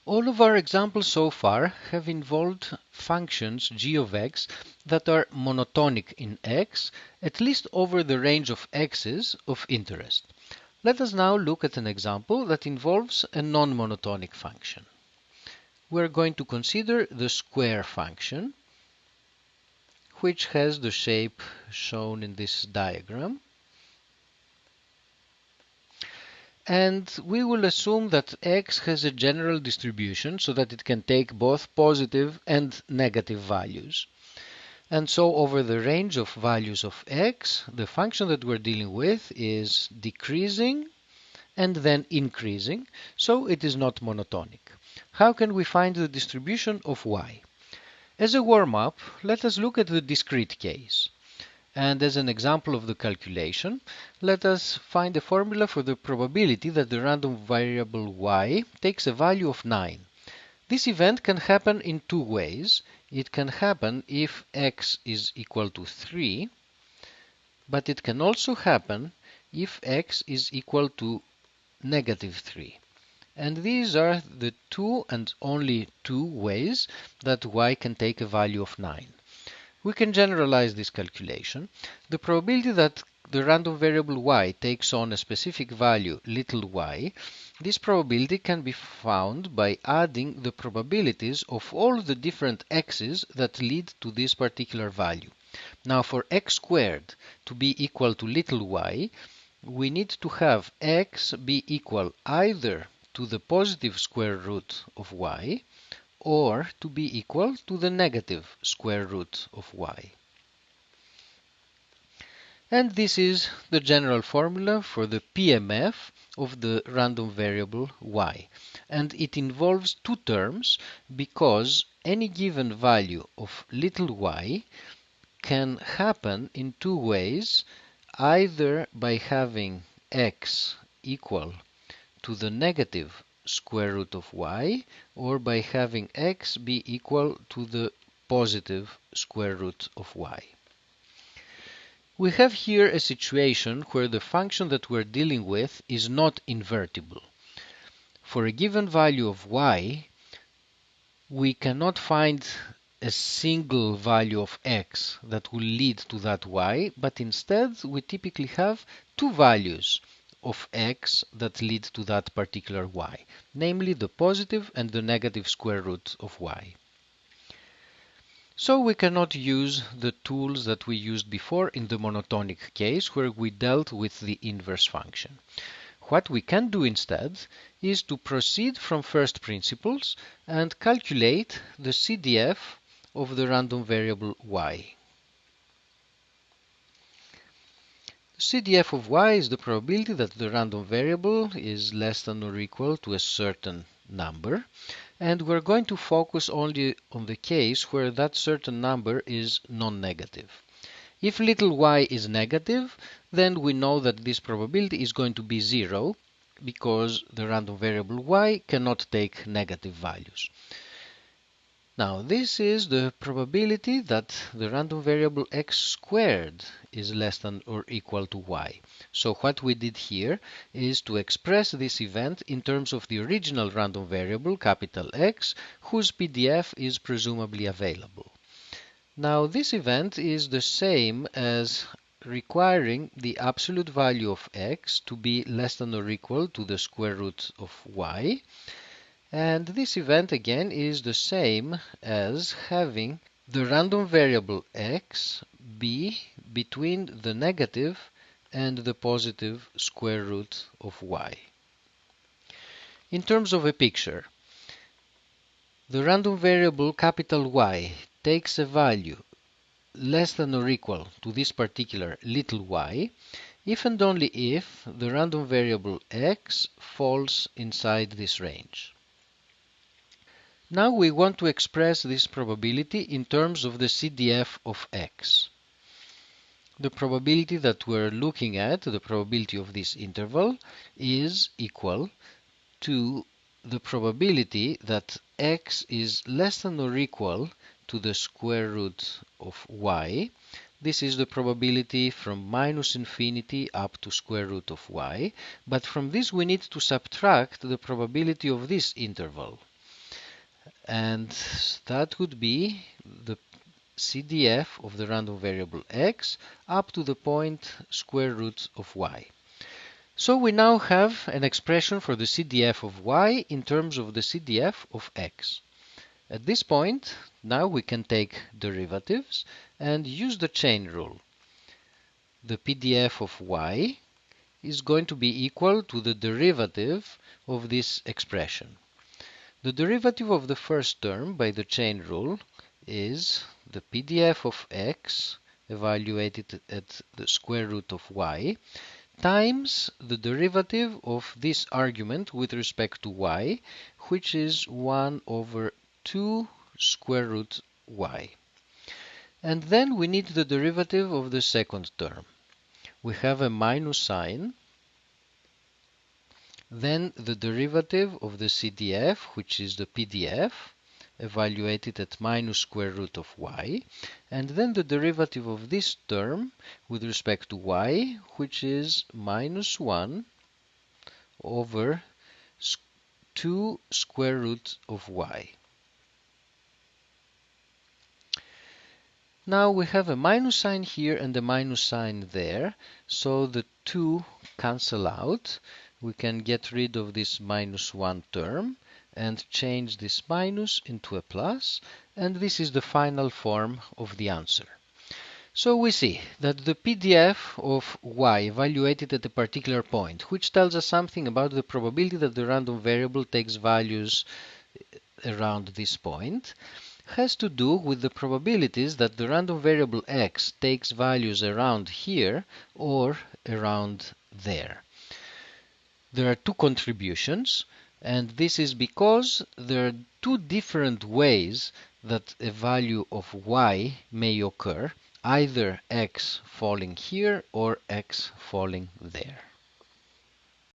All of our examples so far have involved functions g of x that are monotonic in x, at least over the range of x's of interest. Let us now look at an example that involves a non-monotonic function. We're going to consider the square function, which has the shape shown in this diagram. And we will assume that x has a general distribution so that it can take both positive and negative values. And so over the range of values of x, the function that we're dealing with is decreasing and then increasing, so it is not monotonic. How can we find the distribution of y? As a warm-up, let us look at the discrete case. And as an example of the calculation, let us find a formula for the probability that the random variable y takes a value of 9. This event can happen in two ways. It can happen if x is equal to 3, but it can also happen if x is equal to negative 3. And these are the two and only two ways that y can take a value of 9. We can generalize this calculation. The probability that the random variable y takes on a specific value, little y, this probability can be found by adding the probabilities of all the different x's that lead to this particular value. Now, for x squared to be equal to little y, we need to have x be equal either to the positive square root of y, or to be equal to the negative square root of y. And this is the general formula for the PMF of the random variable y. And it involves two terms because any given value of little y can happen in two ways, either by having x equal to the negative square root of y, or by having x be equal to the positive square root of y. We have here a situation where the function that we're dealing with is not invertible. For a given value of y, we cannot find a single value of x that will lead to that y, but instead we typically have two values of x that lead to that particular y, namely the positive and the negative square root of y. So we cannot use the tools that we used before in the monotonic case where we dealt with the inverse function. What we can do instead is to proceed from first principles and calculate the CDF of the random variable y. CDF of y is the probability that the random variable is less than or equal to a certain number, and we're going to focus only on the case where that certain number is non-negative. If little y is negative, then we know that this probability is going to be 0 because the random variable y cannot take negative values. Now, this is the probability that the random variable x squared is less than or equal to y. So what we did here is to express this event in terms of the original random variable, capital X, whose PDF is presumably available. Now, this event is the same as requiring the absolute value of x to be less than or equal to the square root of y. And this event again is the same as having the random variable x be between the negative and the positive square root of y. In terms of a picture, the random variable capital Y takes a value less than or equal to this particular little y if and only if the random variable x falls inside this range. Now we want to express this probability in terms of the CDF of x. The probability that we're looking at, the probability of this interval, is equal to the probability that x is less than or equal to the square root of y. This is the probability from minus infinity up to square root of y. But from this we need to subtract the probability of this interval. and that would be the CDF of the random variable x up to the point square root of y. So we now have an expression for the CDF of y in terms of the CDF of x. At this point, now we can take derivatives and use the chain rule. The PDF of y is going to be equal to the derivative of this expression. The derivative of the first term by the chain rule is the PDF of x evaluated at the square root of y times the derivative of this argument with respect to y, which is 1 over 2 square root y. And then we need the derivative of the second term. We have a minus sign, then the derivative of the CDF, which is the PDF, evaluated at minus square root of y, and then the derivative of this term with respect to y, which is minus 1 over 2 square root of y. Now we have a minus sign here and a minus sign there, so the 2 cancel out. We can get rid of this minus 1 term and change this minus into a plus, and this is the final form of the answer. So we see that the PDF of y evaluated at a particular point, which tells us something about the probability that the random variable takes values around this point, has to do with the probabilities that the random variable x takes values around here or around there. There are two contributions, and this is because there are two different ways that a value of y may occur, either x falling here or x falling there.